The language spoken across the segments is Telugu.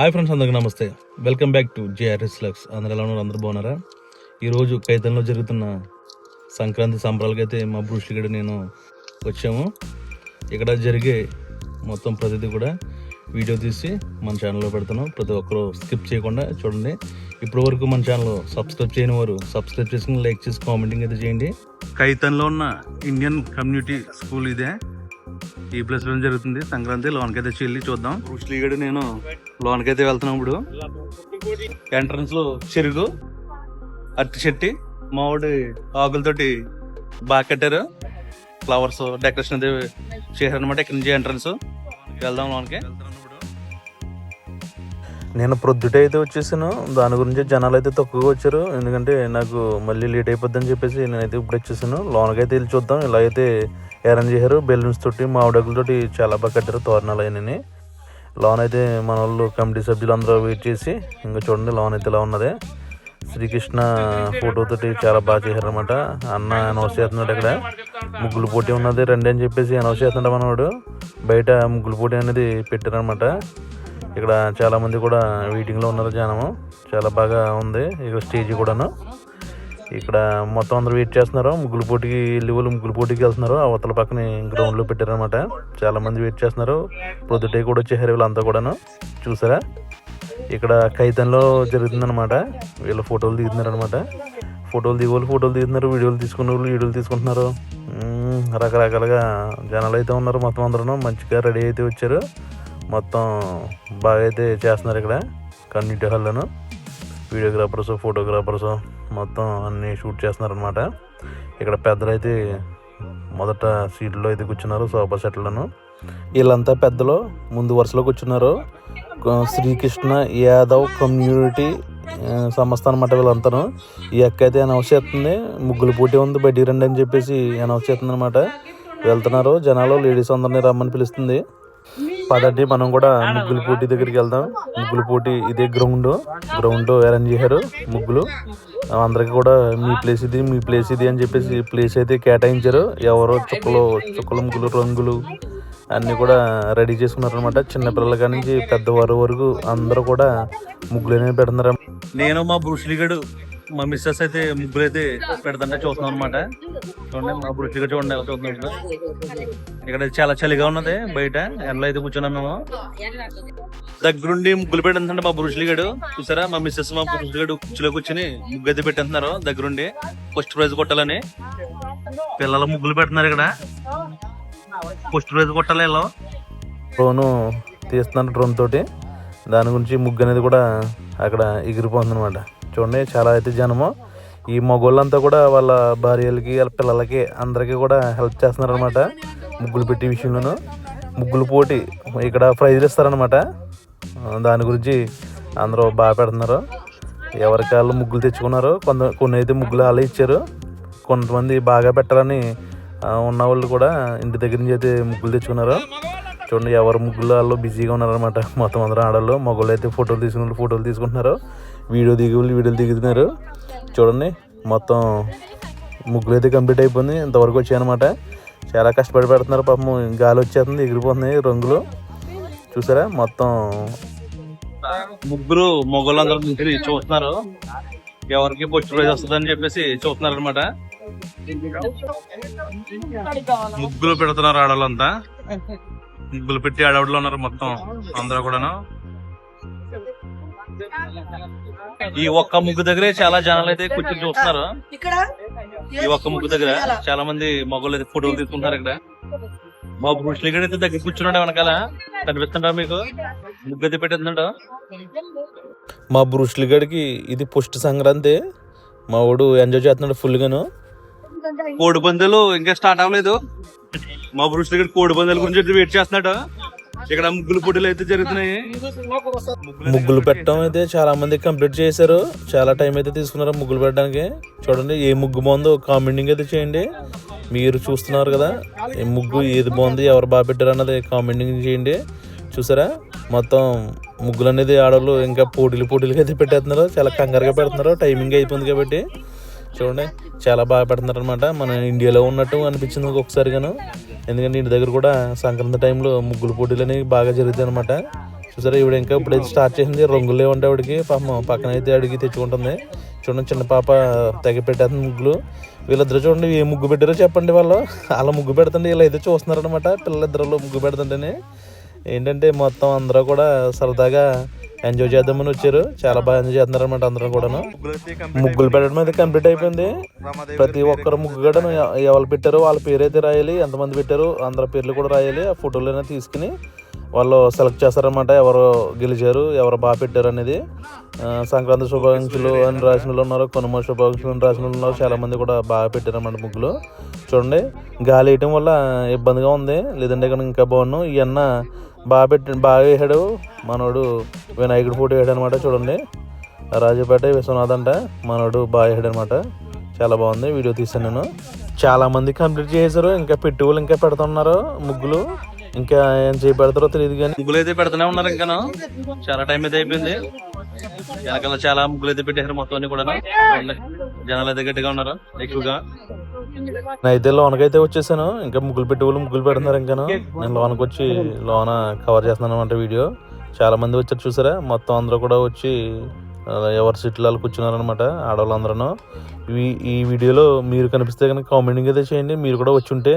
హాయ్ ఫ్రెండ్స్, అందరికీ నమస్తే. Welcome back to JRS Lux. అందరూ ఎలా ఉన్నారు? అందరూ బాగున్నారా? ఈరోజు కైతన్లో జరుగుతున్న సంక్రాంతి సంబరాలకి అయితే మా బ్రూస్లీ నేను వచ్చాము. ఇక్కడ జరిగే మొత్తం ప్రతిదీ కూడా వీడియో తీసి మన ఛానల్లో పెడుతున్నాం. ప్రతి ఒక్కరు స్కిప్ చేయకుండా చూడండి. ఇప్పటి వరకు మన ఛానల్ సబ్స్క్రైబ్ చేయని వారు సబ్స్క్రైబ్ చేసుకుని లైక్ చేసి కామెంటింగ్ అయితే చేయండి. కైతన్లో ఉన్న ఇండియన్ కమ్యూనిటీ స్కూల్ ఇదే. ఈ ప్లేస్ లో జరుగుతుంది సంక్రాంతి. లోన్కైతే చెల్లి చూద్దాం. బ్రూస్లీ గడు నేను లోన్కైతే వెళ్తున్నాం. ఇప్పుడు ఎంట్రన్స్ లో చెరుకు, అరటి చెట్టి, మామిడి ఆకులతోటి బాగా కట్టారు. ఫ్లవర్స్ డెకరేషన్ అయితే చేశారనమాట. ఇక్కడ నుంచి ఎంట్రన్స్ వెళ్దాం లోన్కి. నేను ప్రొద్దుట అయితే వచ్చేసాను. దాని గురించి జనాలు అయితే తక్కువగా వచ్చారు, ఎందుకంటే నాకు మళ్ళీ లేట్ అయిపోద్దని చెప్పేసి నేనైతే ఇప్పుడు వచ్చేసాను. లోనకైతే వెళ్ళి చూద్దాం. ఇలా అయితే అరేంజ్ చేశారు. బెలూన్స్ తోటి, మామిడాకులతోటి చాలా బాగా కట్టారు తోరణాలు అయినని. లోన్ అయితే మన వాళ్ళు కమిటీ సభ్యులు అందరూ వెయిట్ చేసి ఇంకా చూడండి లోన్ అయితే ఇలా ఉన్నది. శ్రీకృష్ణ ఫోటోతోటి చాలా బాగా చేశారనమాట. అన్న అనౌన్స్ చేస్తున్నాడు. ఇక్కడ ముగ్గులు పోటీ ఉన్నది రండి అని చెప్పేసి అనౌన్స్ చేస్తున్నాడు మనవాడు. బయట ముగ్గులు పోటీ అనేది పెట్టారనమాట. ఇక్కడ చాలా మంది కూడా వెయిటింగ్లో ఉన్నారు జనము. చాలా బాగా ఉంది. ఇక్కడ స్టేజ్ కూడాను. ఇక్కడ మొత్తం అందరూ వెయిట్ చేస్తున్నారు. ముగ్గులు పోటీకి వెళ్ళి వాళ్ళు ముగ్గులు పోటీకి వెళ్తున్నారు. అవతల పక్కన గ్రౌండ్లో పెట్టారనమాట. చాలా మంది వెయిట్ చేస్తున్నారు. ప్రొద్దుటే కూడా వచ్చేసారు వీళ్ళంతా కూడాను. చూసారా, ఇక్కడ కైతన్లో జరుగుతుందనమాట. వీళ్ళు ఫోటోలు దిగుతున్నారనమాట. ఫోటోలు దిగోళ్ళు ఫోటోలు దిగుతున్నారు, వీడియోలు తీసుకునే వాళ్ళు వీడియోలు తీసుకుంటున్నారు. రకరకాలుగా జనాలు అయితే ఉన్నారు. మొత్తం అందరూ మంచిగా రెడీ అయితే వచ్చారు. మొత్తం బాగా అయితే చేస్తున్నారు ఇక్కడ కమ్యూనిటీ హాల్లోను. వీడియోగ్రాఫర్స్, ఫోటోగ్రాఫర్స్ మొత్తం అన్నీ షూట్ చేస్తున్నారు అనమాట. ఇక్కడ పెద్దలు అయితే మొదట సీట్లో అయితే కూర్చున్నారు, సోఫా సెట్లను. వీళ్ళంతా పెద్దలు ముందు వరుసలో కూర్చున్నారు. శ్రీకృష్ణ యాదవ్ కమ్యూనిటీ సంస్థ అనమాట వీళ్ళంతాను. ఈ అక్క అయితే అనౌన్స్ చేస్తుంది. ముగ్గులు పోటీ ఉంది, బయటికి రండి అని చెప్పేసి అనౌన్స్ చేస్తుంది అనమాట. వెళ్తున్నారు జనాలు. లేడీస్ అందరినీ రమ్మని పిలుస్తుంది. పదండి మనం కూడా ముగ్గుల పోటీ దగ్గరికి వెళ్దాం. ముగ్గుల పోటీ ఇదే గ్రౌండ్ అరేంజ్ చేశారు ముగ్గులు. అందరికి కూడా మీ ప్లేస్ ఇది, మీ ప్లేస్ ఇది అని చెప్పేసి ప్లేస్ అయితే కేటాయించారు. ఎవరో చుక్కలు ముగ్గులు రంగులు అన్నీ కూడా రెడీ చేసుకున్నారు అనమాట. చిన్నపిల్లల కాడి నుంచి పెద్దవారు వరకు అందరూ కూడా ముగ్గులు అనేవి పెడుతున్నారు. నేను మా బ్రూస్లీ గడు మా మిస్సెస్ అయితే ముగ్గులు అయితే పెడతంటే చూస్తున్నాం అనమాట. చూడండి మా బ్రూస్లీ గడు చూడండి ఎలా చూస్తున్నాం. ఇక్కడ చాలా చలిగా ఉన్నది. బయట ఎండలో అయితే కూర్చున్నాం మేము. దగ్గరుండి ముగ్గులు పెట్టేంటే మా బ్రూస్లీ గడు చూసారా. మా మిస్సెస్ మా బ్రూస్లీ గడు కుర్చీలో కూర్చుని ముగ్గు అయితే పెట్టేస్తున్నారు దగ్గరుండి. ఫస్ట్ ప్రైజ్ కొట్టాలని పిల్లలు ముగ్గులు పెడుతున్నారు. ఇక్కడ ఫస్ట్ ప్రైజ్ కొట్టాలి. ఇలా డ్రోన్ తీస్తున్నారు. డ్రోన్ తోటి దాని గురించి ముగ్గు అనేది కూడా అక్కడ ఎగిరిపోతుంది అనమాట. చూడండి చాలా అయితే జనము. ఈ మగోళ్ళంతా కూడా వాళ్ళ భార్యలకి, వాళ్ళ పిల్లలకి అందరికీ కూడా హెల్ప్ చేస్తున్నారు అనమాట ముగ్గులు పెట్టే విషయంలోనూ. ముగ్గులు పోటీ ఇక్కడ ప్రైజ్లు ఇస్తారనమాట. దాని గురించి అందరూ బాగా పెడుతున్నారు. ఎవరికి వాళ్ళు ముగ్గులు తెచ్చుకున్నారు. కొన్ని అయితే ముగ్గులు వాళ్ళే ఇచ్చారు. కొంతమంది బాగా పెట్టాలని ఉన్న వాళ్ళు కూడా ఇంటి దగ్గర నుంచి అయితే ముగ్గులు తెచ్చుకున్నారు. చూడండి ఎవరు ముగ్గులు వాళ్ళు బిజీగా ఉన్నారనమాట. మొత్తం అందరూ ఆడవాళ్ళు. మగవాళ్ళు అయితే ఫోటోలు తీసుకుంటున్నారు. వీడియోలు దిగుతున్నారు. చూడండి మొత్తం ముగ్గులు అయితే కంప్లీట్ అయిపోయింది. ఇంతవరకు వచ్చాయన్నమాట. చాలా కష్టపడి పెడుతున్నారు. పాపం గాలి వచ్చేస్తుంది, ఎగిరిపోతుంది రంగులు. చూసారా మొత్తం ముగ్గురు మొగోళ్ళందరూ చూస్తున్నారు. ఎవరికి ఫస్ట్ ప్రైజ్ వస్తుందని చెప్పేసి చూస్తున్నారు అనమాట. ముగ్గులు పెడుతున్నారు ఆడవాళ్ళంతా. ముగ్గులు పెట్టి ఆడవాళ్ళు ఉన్నారు మొత్తం అందరూ కూడాను. ఈ ఒక్క ముగ్గు దగ్గరే చాలా జనాలు అయితే కూర్చొని చూస్తున్నారు. ఈ ఒక్క ముగ్గు దగ్గర చాలా మంది మగవాళ్ళు అయితే ఫోటోలు తీసుకుంటారు. ఇక్కడ మా బ్రూస్లీ గడు అయితే దగ్గర కూర్చున్నాడు. వెనకాల కనిపిస్తుంటా మీకు ముగ్గు అయితే పెట్టేస్తుండో. మా బ్రూస్లీ గడికి ఇది ఫస్ట్ సంక్రాంతి. మా వాడు ఎంజాయ్ చేస్తున్నాడు ఫుల్ గాను. కోడి పందాలు ఇంకా స్టార్ట్ అవ్వలేదు. మా బ్రూస్లీ గడు కోడి పందాల గురించి వెయిట్ చేస్తున్నాడు. ఇక్కడ ముగ్గులు పోటీలు అయితే జరుగుతున్నాయి. ముగ్గులు పెట్టడం అయితే చాలా మంది కంప్లీట్ చేశారు. చాలా టైం అయితే తీసుకున్నారు ముగ్గులు పెట్టడానికి. చూడండి ఏ ముగ్గు బాగుందో కామెంటింగ్ అయితే చేయండి. మీరు చూస్తున్నారు కదా ఈ ముగ్గు ఏది బాగుంది, ఎవరు బాగా పెట్టారు అన్నది కామెంటింగ్ చేయండి. చూసారా మొత్తం ముగ్గులు అనేది ఆడవాళ్ళు ఇంకా పోటీలు అయితే పెట్టేస్తున్నారు. చాలా కంగారుగా పెడుతున్నారు. టైమింగ్ అయిపోయింది కాబట్టి చూడండి చాలా బాగా పెడుతున్నారు అనమాట. మన ఇండియాలో ఉన్నట్టు అనిపించింది ఒకసారిగాను. ఎందుకంటే ఇంటి దగ్గర కూడా సంక్రాంతి టైంలో ముగ్గులు పోటీలు అనేవి బాగా జరుగుతాయి అనమాట. చూసారా ఈవిడ ఇంకా ఇప్పుడైతే స్టార్ట్ చేసింది. రంగులు లేవంటే ఆవిడకి పాపం పక్కన అయితే అడిగి తెచ్చుకుంటుంది. చూడండి చిన్న పాప తెగ పెట్టేస్తుంది ముగ్గులు. వీళ్ళిద్దరు చూడండి ఏ ముగ్గు పెట్టారో చెప్పండి. వాళ్ళు అలా ముగ్గు పెడుతుంటే వీళ్ళు అయితే చూస్తున్నారనమాట. పిల్లలిద్దరు ముగ్గు పెడుతుంటేనే ఏంటంటే మొత్తం అందరూ కూడా సరదాగా ఎంజాయ్ చేద్దామని వచ్చారు. చాలా బాగా ఎంజాయ్ చేస్తున్నారు అనమాట అందరూ కూడాను. ముగ్గులు పెట్టడం అయితే కంప్లీట్ అయిపోయింది. ప్రతి ఒక్కరు ముగ్గు కూడా ఎవరు పెట్టారో వాళ్ళ పేరు అయితే రాయాలి. ఎంతమంది పెట్టారు అందరి పేర్లు కూడా రాయాలి. ఆ ఫోటోలైనా తీసుకుని వాళ్ళు సెలెక్ట్ చేస్తారనమాట. ఎవరు గెలిచారు ఎవరు బాగా పెట్టారు అనేది. సంక్రాంతి శుభాకాంక్షలు అని రాసిన వాళ్ళు ఉన్నారు, కనుమ శుభాకాంక్షలు అని రాసిన వాళ్ళు ఉన్నారు. చాలామంది కూడా బాగా పెట్టారన్నమాట ముగ్గులు. చూడండి గాలి వేయటం వల్ల ఇబ్బందిగా ఉంది, లేదంటే కనుక ఇంకా బాగున్నాను. ఈ అన్న బాగా వేసాడు. మనోడు వినాయకుడు ఫోటో వేసాడు అనమాట. చూడండి రాజపేట విశ్వనాథ్ అంట మనోడు బాగా వేసాడు అనమాట. చాలా బాగుంది. వీడియో తీసాను నేను. చాలామంది కంప్లీట్ చేశారు. ఇంకా పెట్టుబడులు ఇంకా పెడుతున్నారు ముగ్గులు. ఇంకా ఏం చేపెడతారో తెలియదు కానీ ముగ్గులు అయితే పెడుతూనే ఉన్నారు. ఇంకాను చాలా టైం అయితే అయిపోయింది. వెనకాల చాలా ముగ్గులు అయితే పెట్టేశారు మొత్తం అన్ని కూడా. జనాలు అయితే గట్టిగా ఉన్నారు ఎక్కువగా. నేనైతే లోనకైతే వచ్చేసాను. ఇంకా ముగ్గులు ముగ్గులు పెడుతున్నారు. ఇంకాను నేను లోనకి వచ్చి లోన కవర్ చేస్తున్నాను అనమాట వీడియో. చాలా మంది వచ్చారు చూసారా. మొత్తం అందరూ కూడా వచ్చి ఎవరి సీట్లు వాళ్ళు కూర్చున్నారు అనమాట ఆడవాళ్ళందరూ. ఈ వీడియోలో మీరు కనిపిస్తే కనుక కామెంటింగ్ అయితే చేయండి. మీరు కూడా వచ్చి ఉంటే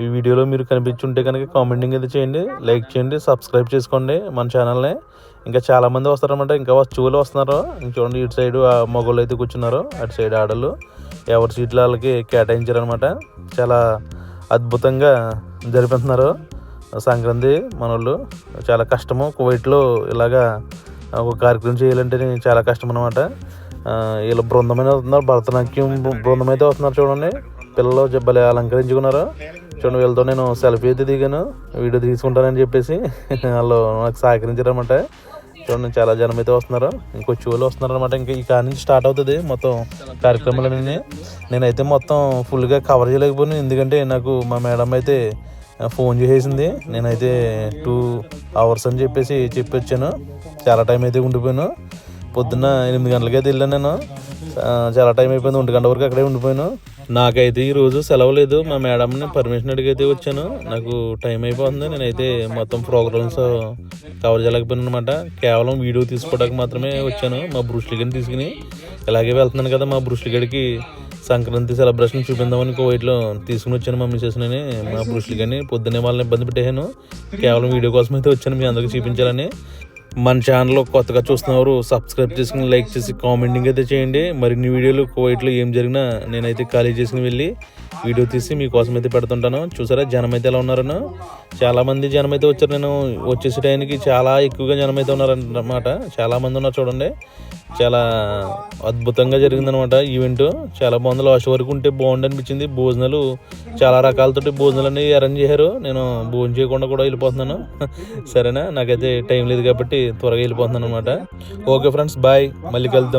ఈ వీడియోలో మీరు కనిపించుంటే కనుక కామెంటింగ్ అయితే చేయండి, లైక్ చేయండి, సబ్స్క్రైబ్ చేసుకోండి మన ఛానల్ని. ఇంకా చాలామంది వస్తారనమాట. ఇంకా చూలు వస్తున్నారు. ఇంక చూడండి ఇటు సైడ్ మగవాళ్ళు అయితే కూర్చున్నారు, అటు సైడ్ ఆడలు. ఎవరి సీట్లు వాళ్ళకి కేటాయించారనమాట. చాలా అద్భుతంగా జరిపిస్తున్నారు సంక్రాంతి మనోళ్ళు. చాలా కష్టము కువైట్లో ఇలాగా ఒక కార్యక్రమం చేయాలంటే చాలా కష్టం అనమాట. వీళ్ళ బృందమైన వస్తున్నారు, భరతనాట్యం బృందం అయితే వస్తున్నారు. చూడండి పిల్లలు జబ్బలే అలంకరించుకున్నారు. చూడండి వీళ్ళతో నేను సెల్ఫీ అయితే దిగాను, వీడియో తీసుకుంటానని చెప్పేసి వాళ్ళు నాకు సహకరించారనమాట. చూడండి చాలా జనం అయితే వస్తున్నారు. ఇంకొచ్చి వాళ్ళు వస్తున్నారు అనమాట. ఇంకా ఈ కాడి నుంచి స్టార్ట్ అవుతుంది మొత్తం కార్యక్రమాలన్నీ. నేనైతే మొత్తం ఫుల్గా కవర్ చేయలేకపోయాను, ఎందుకంటే నాకు మా మేడం అయితే ఫోన్ చేసేసింది. నేనైతే 2 hours అని చెప్పేసి చెప్పి వచ్చాను. చాలా టైం అయితే ఉండిపోయాను. పొద్దున్న 8 గంటలకైతే వెళ్ళాను నేను. చాలా టైం అయిపోయింది, 1 గంట వరకు అక్కడే ఉండిపోయాను. నాకైతే ఈరోజు సెలవు లేదు. మా మేడంని పర్మిషన్ అడిగైతే వచ్చాను. నాకు టైం అయిపోతుంది. నేనైతే మొత్తం ప్రోగ్రామ్స్ కవర్ చేయలేకపోయాను అనమాట. కేవలం వీడియో తీసుకోవడానికి మాత్రమే వచ్చాను. మా బ్రూస్లీగడ్ని తీసుకుని ఇలాగే వెళ్తున్నాను కదా, మా బ్రూస్లీగడ్కి సంక్రాంతి సెలబ్రేషన్ చూపిందామని కోవిడ్లో తీసుకుని వచ్చాను మా మిసెస్ని. మా బ్రూస్లీగడ్ని పొద్దున్నే వాళ్ళని ఇబ్బంది పెట్టాను. కేవలం వీడియో కోసం అయితే వచ్చాను, మీ అందరికీ చూపించాలని. మన ఛానల్లో కొత్తగా చూస్తున్నవారు సబ్స్క్రైబ్ చేసుకుని లైక్ చేసి కామెంటింగ్ అయితే చేయండి. మరిన్ని వీడియోలు కువైట్లో ఏం జరిగినా నేనైతే ఖాళీ చేసుకుని వెళ్ళి వీడియో తీసి మీకోసం అయితే పెడుతుంటాను. చూసారా జనం అయితే ఎలా ఉన్నారనో. చాలామంది జనం అయితే వచ్చారు. నేను వచ్చేసే టైంకి చాలా ఎక్కువగా జనం అయితే ఉన్నారన్నమాట. చాలామంది ఉన్నారు చూడండి. చాలా అద్భుతంగా జరిగిందనమాట ఈవెంట్. చాలా బాగుంది. లాస్ట్ వరకు ఉంటే బాగుంది అనిపించింది. భోజనాలు చాలా రకాలతోటి భోజనాలన్నీ అరేంజ్ చేశారు. నేను భోజనం చేయకుండా కూడా వెళ్ళిపోతున్నాను. సరేనా, నాకైతే టైం లేదు కాబట్టి త్వరగా వెళ్ళిపోతున్నాను అనమాట. Okay friends, bye. మళ్ళీ కలుద్దాం.